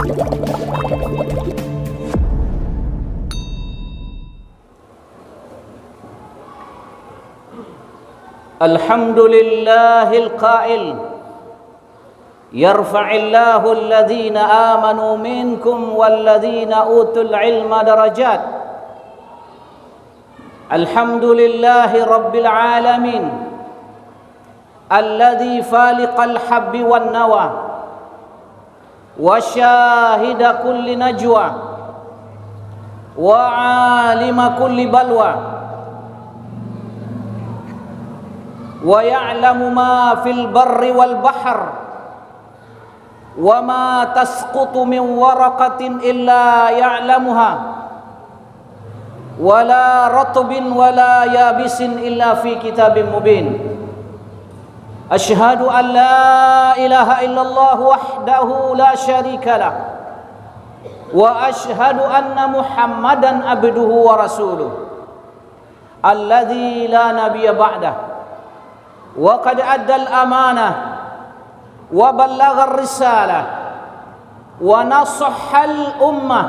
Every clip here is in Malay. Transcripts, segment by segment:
Alhamdulillahil qail yarfa'illahu alladhina amanu minkum walladhina utul ilma darajat. Alhamdulillahi rabbil alamin alladhi faliqal habbi wan nawa wa syahida kulli najwa wa alima kulli balwa wa ya'lamu ma fil barri wal bahr wa ma tasqutu min waraqatin illa ya'lamuha wa la ratbin wa la yabisin illa fi kitabim mubin. Asyhadu an la ilaha illallah wahdahu la syarika lah wa asyhadu anna Muhammadan abduhu wa rasuluh alladzi la nabiyya ba'dah wa qad adda al-amanah wa ballagha ar-risalah wa nasaha al-ummah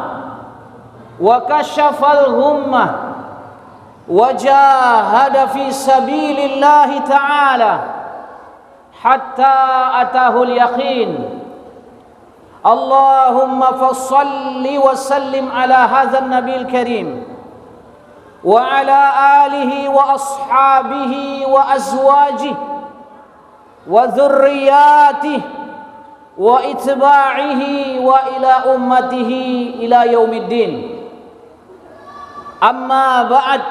wa kashafa al-ghummah wa jahada fi sabilillahi ta'ala hatta atahu al-yaqin. Allahumma fassalli wa sallim ala hadha an-nabiyil karim wa ala alihi wa ashabihi wa azwajihi wa dhurriyyatihi wa itba'ihi wa ila ummatihi ila yaumiddin. Amma ba'd,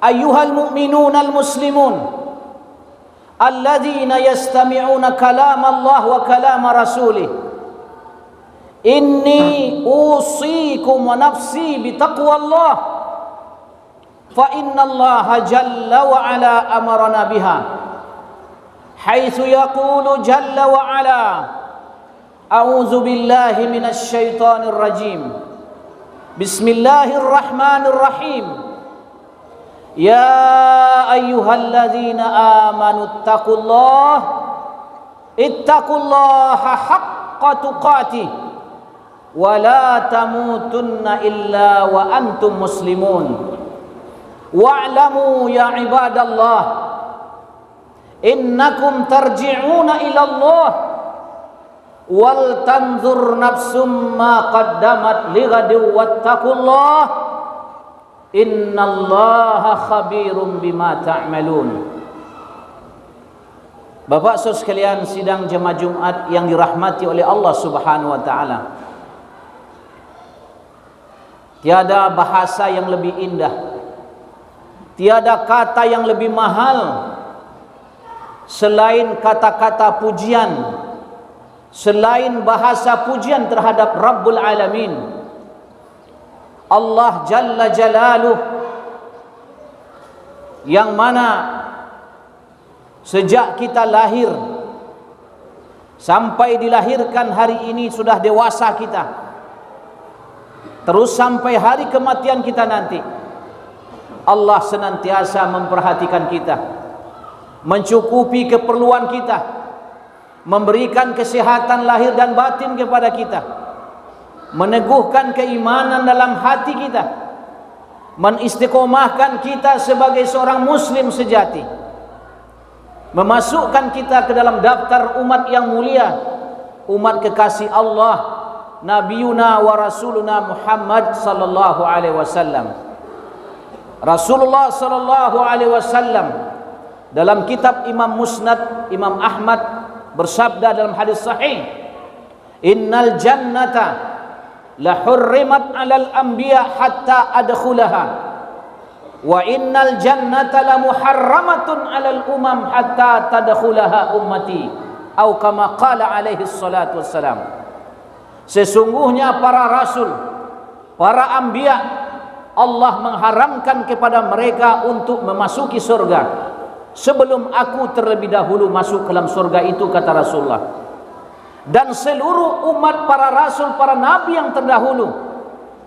ayyuhal mu'minuna al-muslimun alladhina yastami'una kalam Allah wa kalam rasulih, inni usikum wa nafsi bitaqwallah fa inna Allah jalla wa ala amarana biha haitsu yaqulu jalla wa ala a'udzu billahi minasy syaithanir rajim bismillahirrahmanirrahim ya ayyuhalladzina amanu ittaqullaha haqqa tuqatih wa la tamutunna illa wa antum muslimun. Wa'lamu ya ibadallah innakum tarji'una ila Allah wal tanzur nafsum ma qaddamat lighadin wattaqullah innallaha khabirum bima ta'malun. Bapak Saudara sekalian, sidang jemaah Jumat yang dirahmati oleh Allah Subhanahu wa taala. Tiada bahasa yang lebih indah, tiada kata yang lebih mahal selain kata-kata pujian, selain bahasa pujian terhadap Rabbul Alamin, Allah Jalla Jalaluh, yang mana sejak kita lahir sampai dilahirkan hari ini sudah dewasa kita, terus sampai hari kematian kita nanti, Allah senantiasa memperhatikan kita, mencukupi keperluan kita, memberikan kesehatan lahir dan batin kepada kita, meneguhkan keimanan dalam hati kita, mengistiqomahkan kita sebagai seorang muslim sejati, memasukkan kita ke dalam daftar umat yang mulia, umat kekasih Allah, Nabiuna wa Rasuluna Muhammad sallallahu alaihi wasallam. Rasulullah sallallahu alaihi wasallam dalam kitab Imam Musnad Imam Ahmad bersabda dalam hadis sahih, innal jannata la hurrimat 'alal anbiya hatta adkhulaha wa innal jannata la muharramatun 'alal umam hatta tadkhulaha ummati, atau kama qala alaihi salatu wassalam. Sesungguhnya para rasul, para anbiya, Allah mengharamkan kepada mereka untuk memasuki surga sebelum aku terlebih dahulu masuk ke dalam surga itu, kata Rasulullah. Dan seluruh umat para rasul, para nabi yang terdahulu,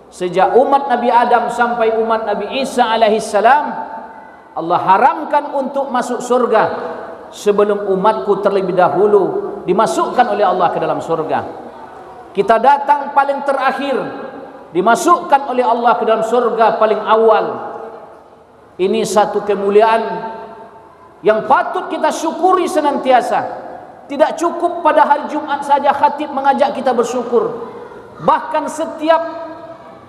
sejak umat Nabi Adam sampai umat Nabi Isa alaihissalam, Allah haramkan untuk masuk surga sebelum umatku terlebih dahulu dimasukkan oleh Allah ke dalam surga. Kita datang paling terakhir, dimasukkan oleh Allah ke dalam surga paling awal. Ini satu kemuliaan yang patut kita syukuri senantiasa. Tidak cukup pada hari Jumat saja khatib mengajak kita bersyukur. Bahkan setiap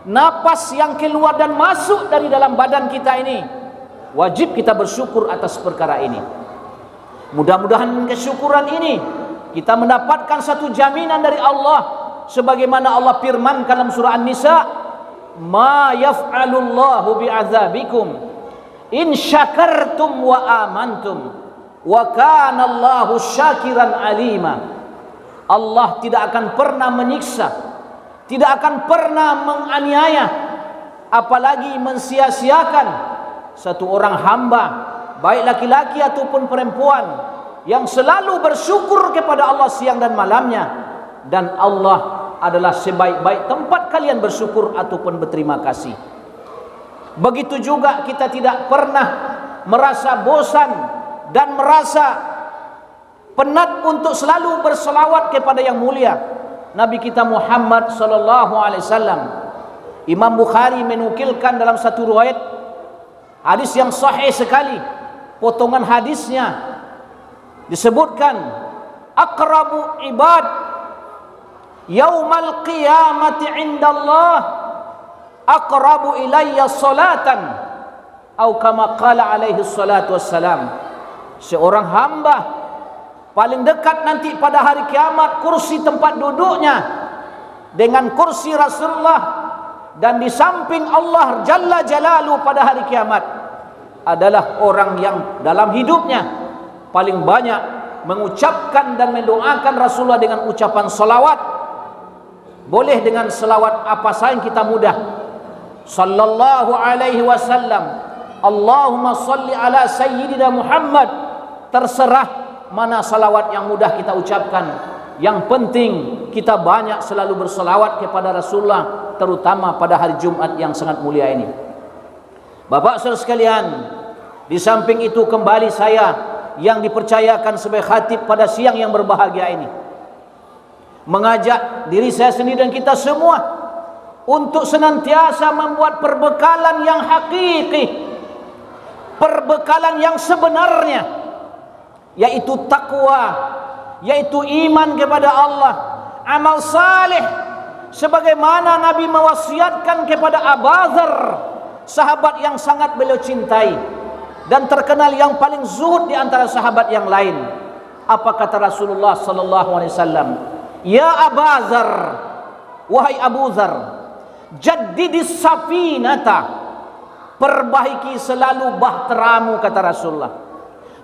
napas yang keluar dan masuk dari dalam badan kita ini, wajib kita bersyukur atas perkara ini. Mudah-mudahan kesyukuran ini kita mendapatkan satu jaminan dari Allah, sebagaimana Allah firmankan dalam surah An-Nisa, "Ma yaf'alullahu bi'adzabikum in syakartum wa amantum wa kana Allahu syakiran alima." Allah tidak akan pernah menyiksa, tidak akan pernah menganiaya, apalagi mensia-siakan satu orang hamba, baik laki-laki ataupun perempuan, yang selalu bersyukur kepada Allah siang dan malamnya. Dan Allah adalah sebaik-baik tempat kalian bersyukur ataupun berterima kasih. Begitu juga kita tidak pernah merasa bosan dan merasa penat untuk selalu berselawat kepada yang mulia Nabi kita Muhammad sallallahu alaihi wasallam. Imam Bukhari menukilkan dalam satu riwayat hadis yang sahih sekali. Potongan hadisnya disebutkan, aqrabu ibad yaumal qiyamati indallah aqrabu ilayya salatan, atau kama qala alaihi salatu wassalam. Seorang hamba paling dekat nanti pada hari kiamat, kursi tempat duduknya dengan kursi Rasulullah, dan di samping Allah Jalla Jalalu pada hari kiamat adalah orang yang dalam hidupnya paling banyak mengucapkan dan mendoakan Rasulullah dengan ucapan salawat. Boleh dengan salawat apa saja kita mudah. Sallallahu alaihi wasallam, Allahumma salli ala sayyidina Muhammad. Terserah mana salawat yang mudah kita ucapkan. Yang penting kita banyak selalu bersalawat kepada Rasulullah, terutama pada hari Jumat yang sangat mulia ini. Bapak saudara sekalian, di samping itu kembali saya yang dipercayakan sebagai khatib pada siang yang berbahagia ini, mengajak diri saya sendiri dan kita semua untuk senantiasa membuat perbekalan yang hakiki, perbekalan yang sebenarnya, yaitu takwa, yaitu iman kepada Allah, amal saleh, sebagaimana Nabi mewasiatkan kepada Abu Dzar, sahabat yang sangat beliau cintai dan terkenal yang paling zuhud di antara sahabat yang lain. Apa kata Rasulullah sallallahu alaihi wasallam? Ya Abu Dzar, wahai Abu Dzar, jaddidis safinata, perbaiki selalu bahteramu, kata Rasulullah.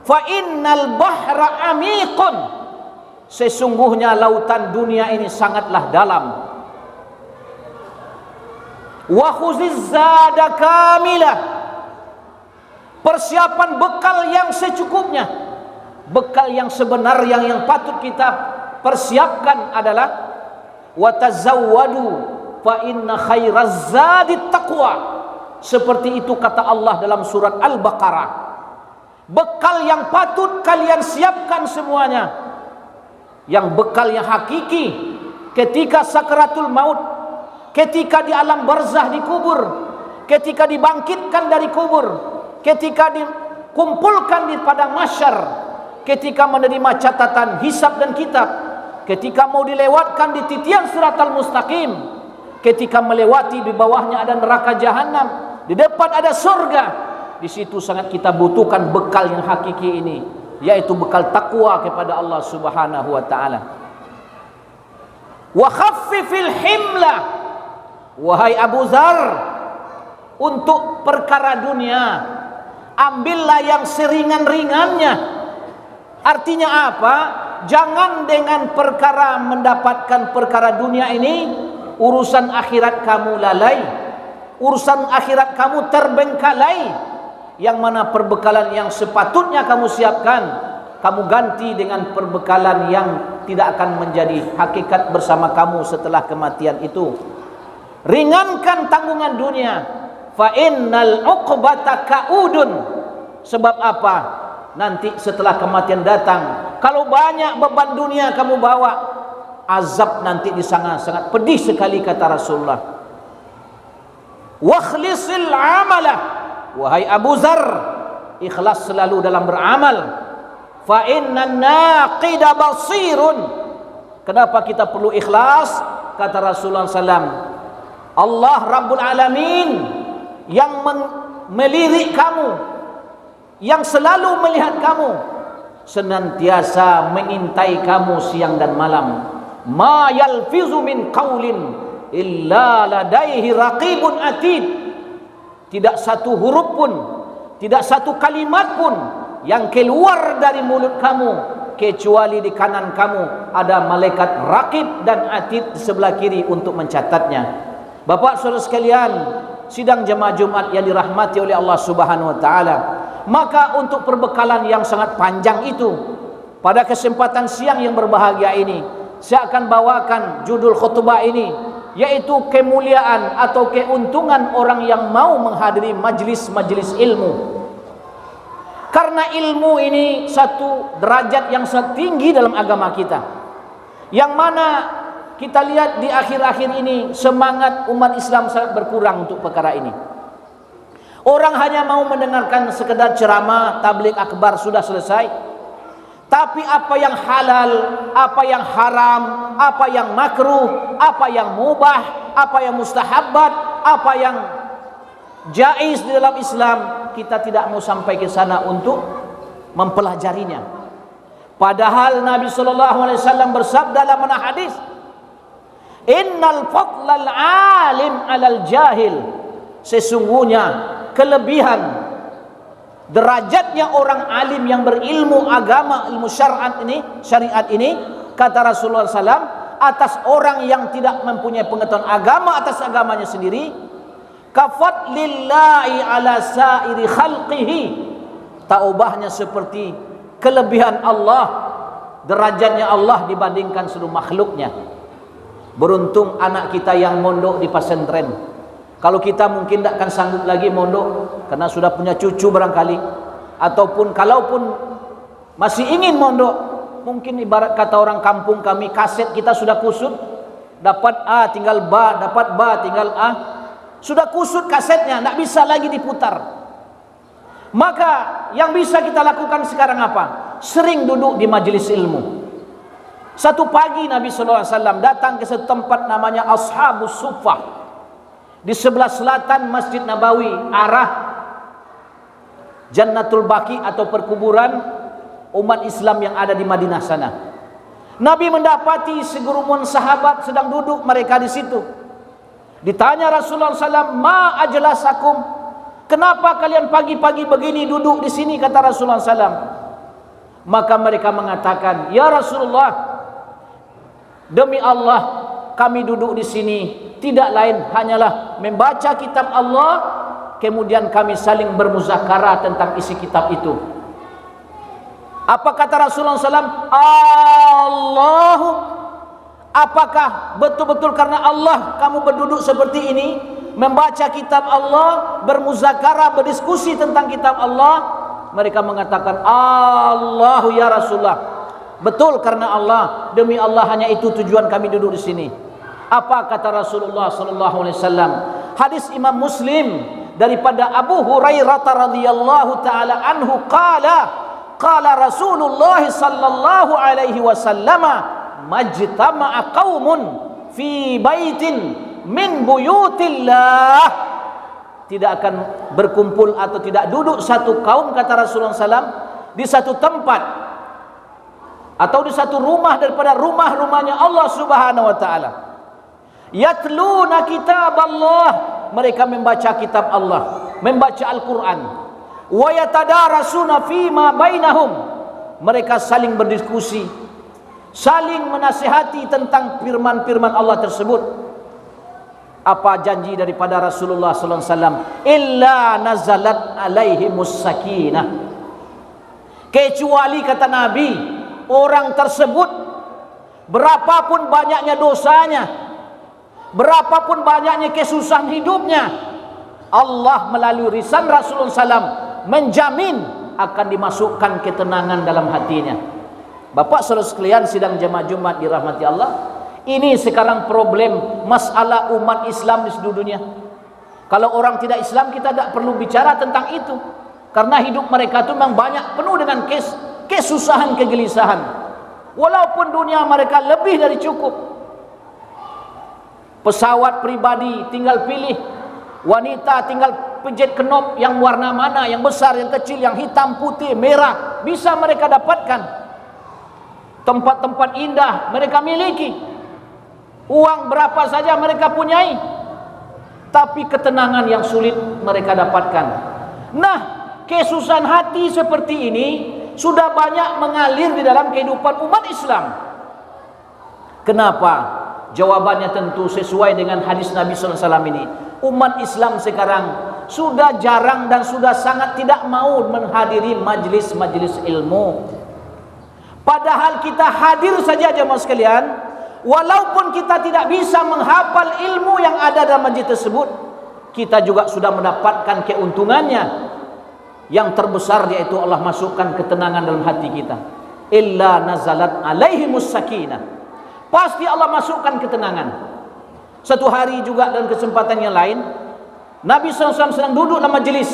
Fa innal bahra amikun, sesungguhnya lautan dunia ini sangatlah dalam. Wa khuziz zada kamilah, persiapan bekal yang secukupnya. Bekal yang sebenar yang patut kita persiapkan adalah wa tazawwadu fa inna khairaz zadi taqwa. Seperti itu kata Allah dalam surat Al-Baqarah. Bekal yang patut kalian siapkan semuanya, yang bekal yang hakiki ketika sakaratul maut, ketika di alam barzah di kubur, ketika dibangkitkan dari kubur, ketika dikumpulkan di padang mahsyar, ketika menerima catatan hisab dan kitab, ketika mau dilewatkan di titian siratal mustaqim, ketika melewati di bawahnya ada neraka jahanam, di depan ada surga. Di situ sangat kita butuhkan bekal yang hakiki ini, yaitu bekal takwa kepada Allah Subhanahu wa taala. Wa khaffifil himla, wahai Abu Dzar, untuk perkara dunia ambillah yang seringan-ringannya. Artinya apa? Jangan dengan perkara mendapatkan perkara dunia ini, urusan akhirat kamu lalai, urusan akhirat kamu terbengkalai. Yang mana perbekalan yang sepatutnya kamu siapkan, kamu ganti dengan perbekalan yang tidak akan menjadi hakikat bersama kamu setelah kematian itu. Ringankan tanggungan dunia, fa innal uqbata kaudun. Sebab apa? Nanti setelah kematian datang, kalau banyak beban dunia kamu bawa, azab nanti di sana sangat pedih sekali, kata Rasulullah. Wakhlisil amala, wahai Abu Dzar, ikhlas selalu dalam beramal. Fa innan naqida basirun. Kenapa kita perlu ikhlas? Kata Rasulullah SAW, Allah Rabbul Alamin yang melirik kamu, yang selalu melihat kamu, senantiasa mengintai kamu siang dan malam. Ma yalfizu min qaulin illa ladaihi raqibun atid. Tidak satu huruf pun, tidak satu kalimat pun yang keluar dari mulut kamu kecuali di kanan kamu ada malaikat raqib dan atid di sebelah kiri untuk mencatatnya. Bapak saudara sekalian, sidang jemaah Jumat yang dirahmati oleh Allah Subhanahu wa taala, maka untuk perbekalan yang sangat panjang itu, pada kesempatan siang yang berbahagia ini, saya akan bawakan judul khutbah ini, yaitu kemuliaan atau keuntungan orang yang mau menghadiri majlis-majlis ilmu. Karena ilmu ini satu derajat yang sangat tinggi dalam agama kita, yang mana kita lihat di akhir-akhir ini semangat umat Islam sangat berkurang untuk perkara ini. Orang hanya mau mendengarkan sekedar ceramah, tabligh akbar, sudah selesai. Tapi apa yang halal, apa yang haram, apa yang makruh, apa yang mubah, apa yang mustahabbat, apa yang jaiz di dalam Islam, kita tidak mau sampai ke sana untuk mempelajarinya. Padahal Nabi SAW bersabda dalam hadis, innal fadlal alim alal jahil, sesungguhnya kelebihan derajatnya orang alim yang berilmu agama, ilmu syariat ini, kata Rasulullah SAW, atas orang yang tidak mempunyai pengetahuan agama atas agamanya sendiri, kafadlillahi ala sairi khalqihi, taubahnya seperti kelebihan Allah, derajatnya Allah dibandingkan seluruh makhluknya. Beruntung anak kita yang mondok di pesantren. Kalau kita mungkin tidak akan sanggup lagi mondok karena sudah punya cucu barangkali, ataupun kalaupun masih ingin mondok, mungkin ibarat kata orang kampung kami, kaset kita sudah kusut, dapat A tinggal ba, dapat ba tinggal A, sudah kusut kasetnya, tidak bisa lagi diputar. Maka yang bisa kita lakukan sekarang apa? Sering duduk di majelis ilmu. Satu pagi Nabi SAW datang ke satu tempat namanya Ashabus Suffah, di sebelah selatan Masjid Nabawi, arah Jannatul Baqi atau perkuburan umat Islam yang ada di Madinah sana. Nabi mendapati segerombolan sahabat sedang duduk mereka di situ. Ditanya Rasulullah SAW, ma ajlasakum, kenapa kalian pagi-pagi begini duduk di sini, kata Rasulullah SAW. Maka mereka mengatakan, ya Rasulullah, demi Allah kami duduk di sini tidak lain hanyalah membaca kitab Allah, kemudian kami saling bermuzakarah tentang isi kitab itu. Apa kata Rasulullah SAW? Allahu, apakah betul-betul karena Allah kamu berduduk seperti ini, membaca kitab Allah, bermuzakarah, berdiskusi tentang kitab Allah? Mereka mengatakan, Allahu ya Rasulullah, betul karena Allah, demi Allah hanya itu tujuan kami duduk di sini. Apa kata Rasulullah sallallahu alaihi wasallam? Hadis Imam Muslim daripada Abu Hurairah radhiyallahu taala anhu qala Rasulullah sallallahu alaihi wasallam, majtama'a qaumun fi baitin min buyutillah, tidak akan berkumpul atau tidak duduk satu kaum, kata Rasulullah SAW, di satu tempat atau di satu rumah daripada rumah-rumahnya Allah Subhanahu wa taala. Yatluna kitab Allah, mereka membaca kitab Allah, membaca Al-Quran. Wa yatadarasuna fima bainahum, mereka saling berdiskusi, saling menasihati tentang firman-firman Allah tersebut. Apa janji daripada Rasulullah sallallahu alaihi wasallam? Illa nazalat alaihimus sakinah, kecuali kata Nabi, orang tersebut berapapun banyaknya dosanya, berapapun banyaknya kesusahan hidupnya, Allah melalui lisan Rasulullah SAW menjamin akan dimasukkan ketenangan dalam hatinya. Bapak saudara sekalian sidang jemaah Jumat dirahmati Allah, Ini sekarang problem masalah umat Islam di seluruh dunia. Kalau orang tidak Islam, kita tidak perlu bicara tentang itu, karena hidup mereka itu memang banyak penuh dengan kesusahan, kegelisahan. Walaupun dunia mereka lebih dari cukup. Pesawat pribadi tinggal pilih, wanita tinggal pijit kenop yang warna mana, yang besar, yang kecil, yang hitam, putih, merah, bisa mereka dapatkan. Tempat-tempat indah mereka miliki. Uang berapa saja mereka punyai, tapi ketenangan yang sulit mereka dapatkan. Nah, kesusahan hati seperti ini sudah banyak mengalir di dalam kehidupan umat Islam. Kenapa? Jawabannya tentu sesuai dengan hadis Nabi SAW ini. Umat Islam sekarang sudah jarang dan sudah sangat tidak mau menghadiri majlis-majlis ilmu. Padahal kita hadir saja jemaah sekalian, walaupun kita tidak bisa menghafal ilmu yang ada dalam majlis tersebut, kita juga sudah mendapatkan keuntungannya. Yang terbesar yaitu Allah masukkan ketenangan dalam hati kita. Illa nazalat alaihimus sakinah. Pasti Allah masukkan ketenangan. Satu hari juga dalam kesempatan yang lain, Nabi SAW sedang duduk dalam majlis,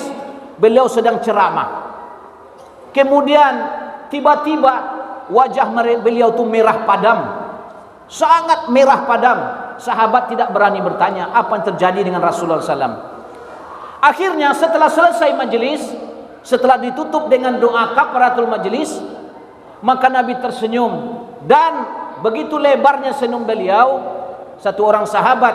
beliau sedang ceramah. Kemudian tiba-tiba wajah beliau itu merah padam, sangat merah padam. Sahabat tidak berani bertanya apa yang terjadi dengan Rasulullah SAW. Akhirnya setelah selesai majlis, setelah ditutup dengan doa kafaratul majlis, maka Nabi tersenyum, dan begitu lebarnya senyum beliau, satu orang sahabat,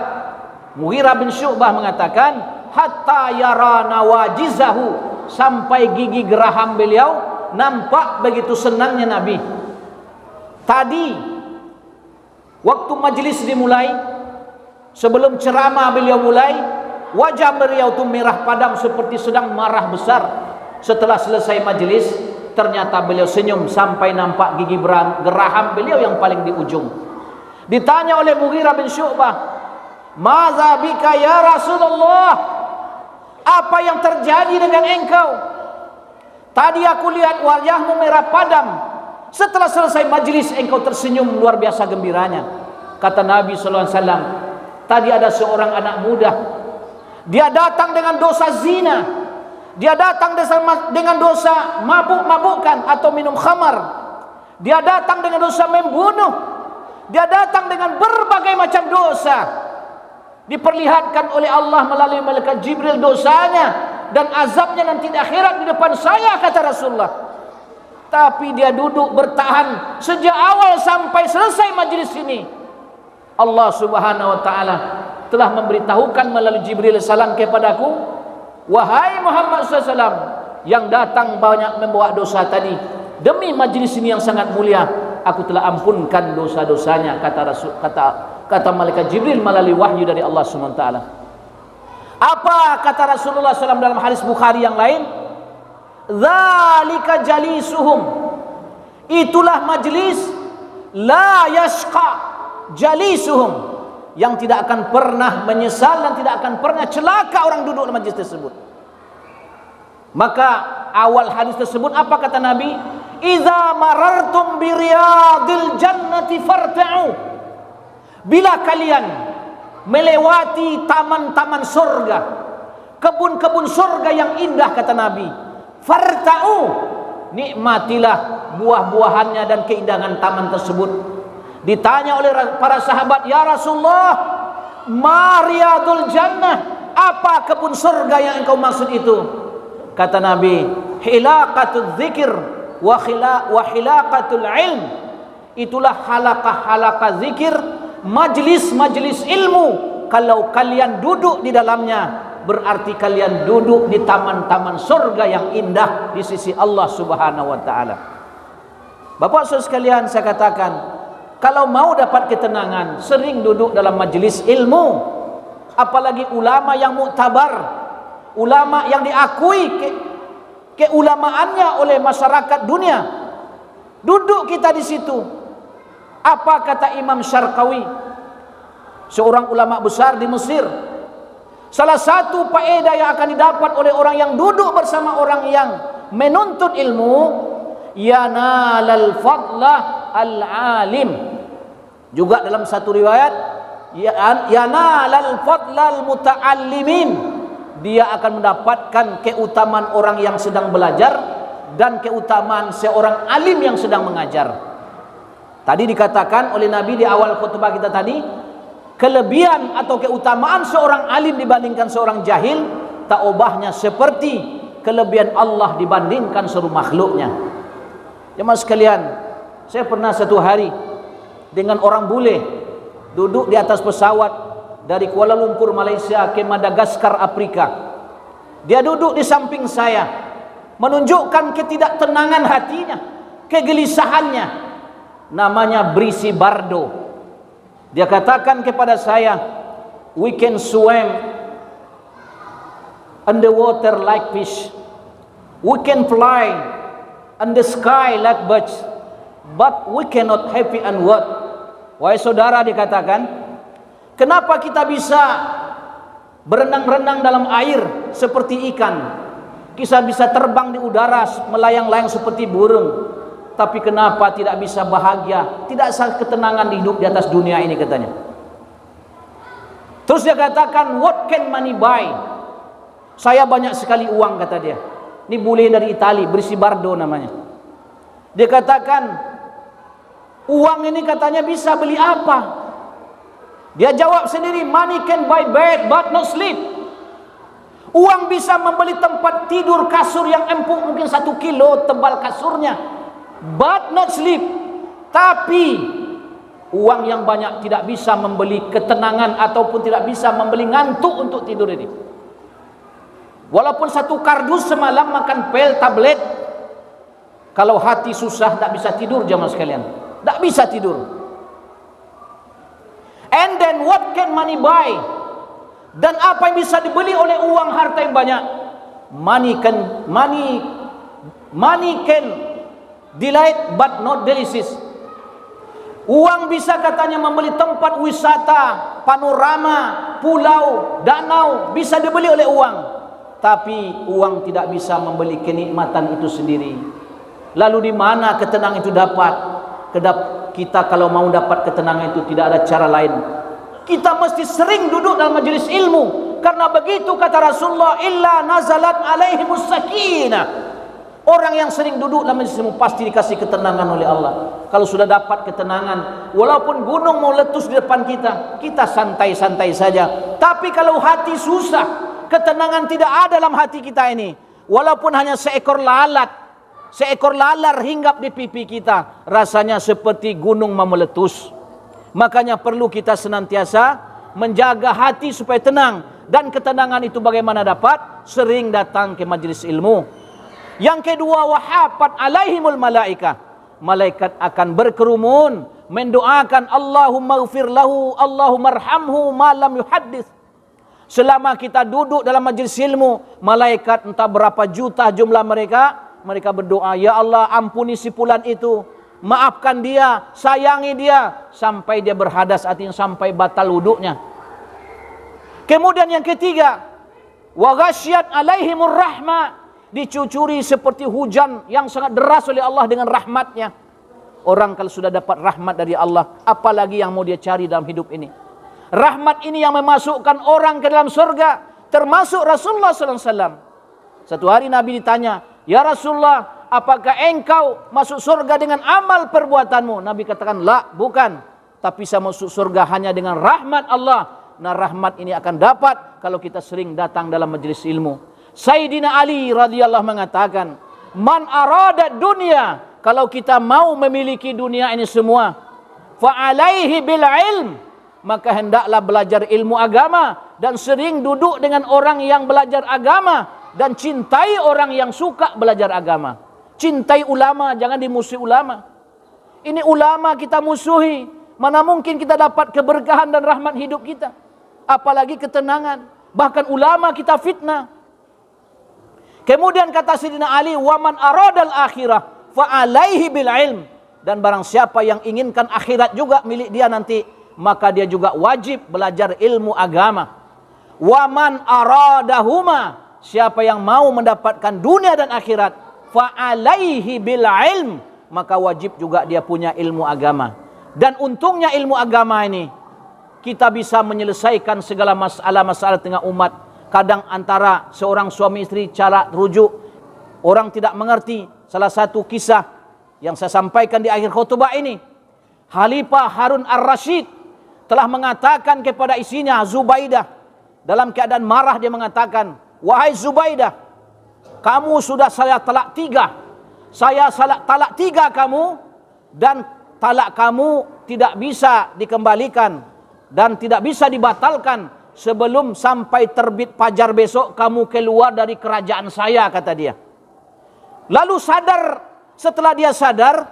Mughirah bin Syu'bah, mengatakan hatta yara nawajizahu, sampai gigi geraham beliau nampak begitu senangnya Nabi. Tadi waktu majlis dimulai, sebelum ceramah beliau mulai, wajah beliau itu merah padam seperti sedang marah besar. Setelah selesai majlis, ternyata beliau senyum sampai nampak gigi geraham beliau yang paling di ujung. Ditanya oleh Mughirah bin Syu'bah, "Maza bika ya Rasulullah? Apa yang terjadi dengan engkau? Tadi aku lihat wajahmu merah padam. Setelah selesai majlis engkau tersenyum luar biasa gembiranya." Kata Nabi SAW, "Tadi ada seorang anak muda. Dia datang dengan dosa zina. Dia datang dengan dosa mabuk-mabukan atau minum khamar. Dia datang dengan dosa membunuh. Dia datang dengan berbagai macam dosa. Diperlihatkan oleh Allah melalui malaikat Jibril dosanya dan azabnya nanti di akhirat di depan saya," kata Rasulullah. Tapi dia duduk bertahan sejak awal sampai selesai majlis ini. Allah Subhanahu wa taala telah memberitahukan melalui Jibril salam kepadaku, "Wahai Muhammad SAW, yang datang banyak membawa dosa tadi, demi majlis ini yang sangat mulia, aku telah ampunkan dosa-dosanya," kata malaikat Jibril melalui wahyu dari Allah Subhanahu wa taala. Apa kata Rasulullah SAW dalam hadis Bukhari yang lain? "Dzalika jalisuhum." Itulah majlis la yashqa jalisuhum, yang tidak akan pernah menyesal dan tidak akan pernah celaka orang duduk dalam majlis tersebut. Maka awal hadis tersebut apa kata Nabi? "Idza marartum bi riyadil jannati farta'u." Bila kalian melewati taman-taman surga, kebun-kebun surga yang indah, kata Nabi, farta'u, nikmatilah buah-buahannya dan keindahan taman tersebut. Ditanya oleh para sahabat, "Ya Rasulullah, ma riyadul jannah?" Apa kebun surga yang engkau maksud itu? Kata Nabi, "Hilaqatul dzikir wa hilaqatul ilm." Itulah halaqah-halaqah zikir, majlis-majlis ilmu. Kalau kalian duduk di dalamnya, berarti kalian duduk di taman-taman surga yang indah di sisi Allah Subhanahu wa taala. Bapak Saudara sekalian, saya katakan, kalau mau dapat ketenangan, sering duduk dalam majlis ilmu. Apalagi ulama yang muktabar, ulama yang diakui keulamaannya oleh masyarakat dunia. Duduk kita di situ. Apa kata Imam Syarqawi, seorang ulama besar di Mesir? Salah satu faedah yang akan didapat oleh orang yang duduk bersama orang yang menuntut ilmu, yanalal fadlah al-alim. Juga dalam satu riwayat, yanalal fadlal muta'allimin, dia akan mendapatkan keutamaan orang yang sedang belajar dan keutamaan seorang alim yang sedang mengajar. Tadi dikatakan oleh Nabi di awal khutbah kita tadi, kelebihan atau keutamaan seorang alim dibandingkan seorang jahil, tak ubahnya seperti kelebihan Allah dibandingkan seluruh makhluknya. Jemaah sekalian, saya pernah satu hari dengan orang bule duduk di atas pesawat dari Kuala Lumpur Malaysia ke Madagaskar Afrika. Dia duduk di samping saya, menunjukkan ketidaktenangan hatinya, kegelisahannya. Namanya Brisi Bardo. Dia katakan kepada saya, we can swim underwater like fish, we can fly in the sky like birds, but we cannot happy and what. Wahai saudara, dikatakan, kenapa kita bisa berenang-renang dalam air seperti ikan, kita bisa terbang di udara melayang-layang seperti burung, tapi kenapa tidak bisa bahagia, tidak ada ketenangan di hidup di atas dunia ini, katanya. Terus dia katakan, what can money buy? Saya banyak sekali uang, kata dia. Ini bule dari Itali, Brisi Bardo namanya. Dia katakan, uang ini katanya bisa beli apa? Dia jawab sendiri, money can buy bed but not sleep. Uang bisa membeli tempat tidur, kasur yang empuk mungkin 1 kilo tebal kasurnya, but not sleep. Tapi uang yang banyak tidak bisa membeli ketenangan ataupun tidak bisa membeli ngantuk untuk tidur ini. Walaupun 1 kardus semalam makan pil tablet, kalau hati susah tak bisa tidur, jemaah sekalian. Tak bisa tidur. And then what can money buy? Dan apa yang bisa dibeli oleh uang, harta yang banyak? Money can delight but not delicious. Uang bisa katanya membeli tempat wisata, panorama, pulau, danau, bisa dibeli oleh uang. Tapi uang tidak bisa membeli kenikmatan itu sendiri. Lalu di mana ketenangan itu dapat? Kita kalau mau dapat ketenangan itu tidak ada cara lain. Kita mesti sering duduk dalam majelis ilmu. Karena begitu kata Rasulullah, illa nazalat alaihimus sakinah. Orang yang sering duduk dalam majelis ilmu pasti dikasih ketenangan oleh Allah. Kalau sudah dapat ketenangan, walaupun gunung mau letus di depan kita, kita santai-santai saja. Tapi kalau hati susah, ketenangan tidak ada dalam hati kita ini, walaupun hanya seekor lalar hinggap di pipi kita, rasanya seperti gunung mau meletus. Makanya perlu kita senantiasa menjaga hati supaya tenang. Dan ketenangan itu bagaimana dapat? Sering datang ke majelis ilmu. Yang kedua, wahafat alaihimul malaikah. Malaikat akan berkerumun mendoakan, Allahumma ighfir lahu, Allahumma arhamhu ma lam yuhaddits. Selama kita duduk dalam majelis ilmu, malaikat entah berapa juta jumlah mereka berdoa, ya Allah ampuni si fulan itu, maafkan dia, sayangi dia, sampai dia berhadas artinya sampai batal wuduknya. Kemudian yang ketiga, wa ghasyiyat alaihimur rahmah, dicucuri seperti hujan yang sangat deras oleh Allah dengan rahmatnya. Orang kalau sudah dapat rahmat dari Allah, apalagi yang mau dia cari dalam hidup ini? Rahmat ini yang memasukkan orang ke dalam surga, termasuk Rasulullah SAW. Satu hari Nabi ditanya, ya Rasulullah, apakah engkau masuk surga dengan amal perbuatanmu? Nabi katakan, la, bukan. Tapi saya masuk surga hanya dengan rahmat Allah. Nah, rahmat ini akan dapat kalau kita sering datang dalam majelis ilmu. Sayyidina Ali radhiyallahu mengatakan, man arada dunia, kalau kita mau memiliki dunia ini semua, fa alaihi bil ilm, maka hendaklah belajar ilmu agama dan sering duduk dengan orang yang belajar agama. Dan cintai orang yang suka belajar agama. Cintai ulama, jangan dimusuhi ulama. Ini ulama kita musuhi, mana mungkin kita dapat keberkahan dan rahmat hidup kita, apalagi ketenangan. Bahkan ulama kita fitnah. Kemudian kata Sayyidina Ali, waman aradal akhirah fa alaihi bil ilm, dan barang siapa yang inginkan akhirat juga milik dia nanti, maka dia juga wajib belajar ilmu agama. Waman aradahuma, siapa yang mau mendapatkan dunia dan akhirat, fa alaihi bil ilm, maka wajib juga dia punya ilmu agama. Dan untungnya ilmu agama ini, kita bisa menyelesaikan segala masalah-masalah tengah umat. Kadang antara seorang suami istri cara rujuk, orang tidak mengerti. Salah satu kisah yang saya sampaikan di akhir khutbah ini, Khalifah Harun Ar-Rasyid telah mengatakan kepada istrinya Zubaidah, dalam keadaan marah dia mengatakan, "Wahai Zubaidah, kamu sudah saya talak 3. Saya talak 3 kamu, dan talak kamu tidak bisa dikembalikan dan tidak bisa dibatalkan sebelum sampai terbit fajar besok kamu keluar dari kerajaan saya," kata dia. Lalu setelah dia sadar,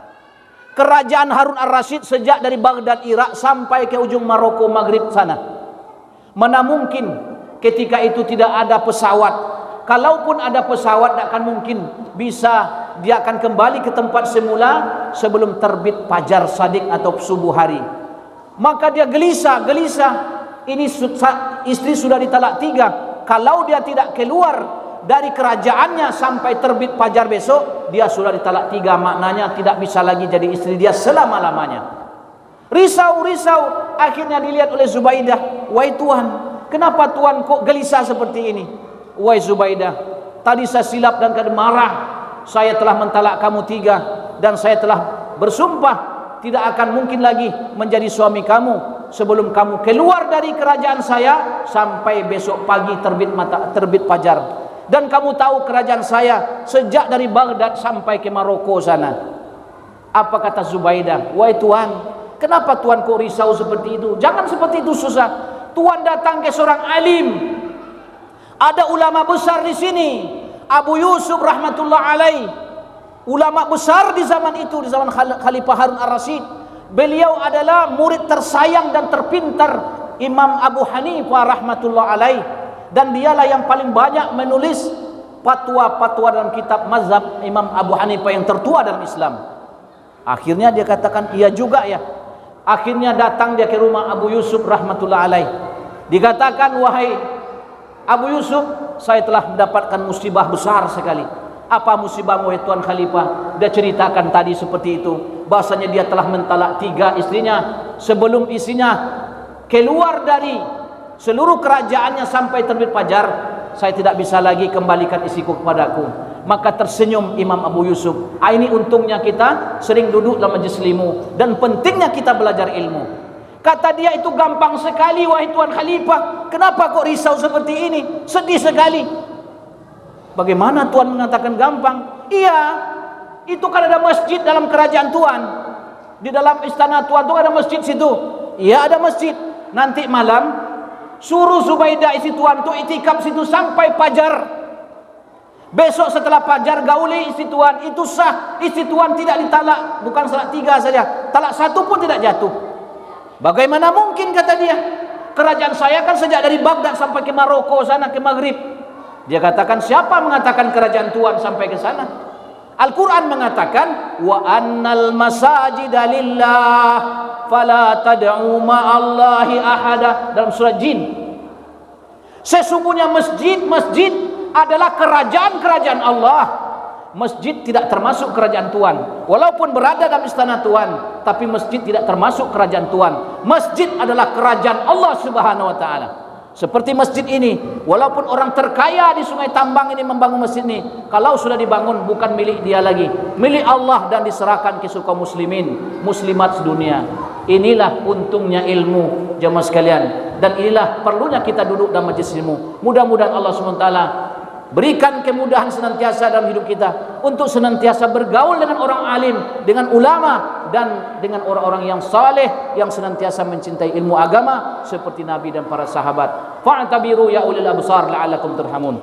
kerajaan Harun Ar-Rasyid sejak dari Baghdad Irak sampai ke ujung Maroko Maghrib sana. Mana mungkin ketika itu tidak ada pesawat. Kalaupun ada pesawat, tak akan mungkin bisa, dia akan kembali ke tempat semula sebelum terbit fajar shadiq atau subuh hari. Maka dia gelisah. Ini istri sudah ditalak 3. Kalau dia tidak keluar dari kerajaannya sampai terbit fajar besok, dia sudah ditalak 3. Maknanya tidak bisa lagi jadi istri dia selama-lamanya. Risau. Akhirnya dilihat oleh Zubaidah, "Wahai Tuhan, kenapa Tuhan kok gelisah seperti ini?" "Wahai Zubaidah, tadi saya silap dan keadaan marah. Saya telah mentalak kamu 3, dan saya telah bersumpah tidak akan mungkin lagi menjadi suami kamu sebelum kamu keluar dari kerajaan saya sampai besok pagi terbit fajar. Dan kamu tahu kerajaan saya sejak dari Baghdad sampai ke Maroko sana." Apa kata Zubaidah? "Wahai Tuhan, kenapa Tuhan kok risau seperti itu? Jangan seperti itu, susah. Tuhan datang ke seorang alim. Ada ulama besar di sini, Abu Yusuf rahmatullah alaih. Ulama besar di zaman itu, di zaman Khalifah Harun Ar-Rasyid. Beliau adalah murid tersayang dan terpintar Imam Abu Hanifah rahmatullah alaih. Dan dialah yang paling banyak menulis fatwa-fatwa dalam kitab mazhab Imam Abu Hanifah yang tertua dalam Islam. Akhirnya dia katakan, iya juga ya. Akhirnya datang dia ke rumah Abu Yusuf rahmatullah alaih. Dikatakan, "Wahai Abu Yusuf, saya telah mendapatkan musibah besar sekali." "Apa musibah wahai Tuan Khalifah?" Dia ceritakan tadi seperti itu, bahasanya dia telah mentalak 3 istrinya sebelum istrinya keluar dari seluruh kerajaannya sampai terbit fajar. "Saya tidak bisa lagi kembalikan istriku kepadaku." Maka tersenyum Imam Abu Yusuf. Ini untungnya kita sering duduk dalam majlis ilmu, dan pentingnya kita belajar ilmu. Kata dia, "Itu gampang sekali wahai Tuan Khalifah. Kenapa kok risau seperti ini? Sedih sekali." "Bagaimana Tuan mengatakan gampang?" "Iya, itu kan ada masjid dalam kerajaan Tuan. Di dalam istana Tuan itu ada masjid situ." "Iya, ada masjid. Nanti malam suruh Zubaidah istri Tuan itu itikaf situ sampai fajar. Besok setelah fajar gauli istri Tuan. Itu sah. Istri Tuan tidak ditalak. Bukan talak 3 saja, talak 1 pun tidak jatuh." "Bagaimana mungkin?" kata dia. "Kerajaan saya kan sejak dari Baghdad sampai ke Maroko sana, ke Maghrib." Dia katakan, "Siapa mengatakan kerajaan Tuhan sampai ke sana? Al-Quran mengatakan, wa annal masajida lillah fala tad'u ma'allahi ahada." Dalam surah Jin. Sesungguhnya masjid adalah kerajaan-kerajaan Allah. Masjid tidak termasuk kerajaan Tuhan. Walaupun berada dalam istana Tuhan, tapi masjid tidak termasuk kerajaan Tuhan. Masjid adalah kerajaan Allah Subhanahu wa taala. Seperti masjid ini, walaupun orang terkaya di Sungai Tambang ini membangun masjid ini, kalau sudah dibangun bukan milik dia lagi, milik Allah, dan diserahkan ke kaum muslimin, muslimat sedunia. Inilah untungnya ilmu, jemaah sekalian, dan inilah perlunya kita duduk dalam majlis ilmu. Mudah-mudahan Allah SWT berikan kemudahan senantiasa dalam hidup kita untuk senantiasa bergaul dengan orang alim, dengan ulama, dan dengan orang-orang yang saleh yang senantiasa mencintai ilmu agama seperti Nabi dan para sahabat. Fa'tabiru ya ulil absar la'allakum turhamun.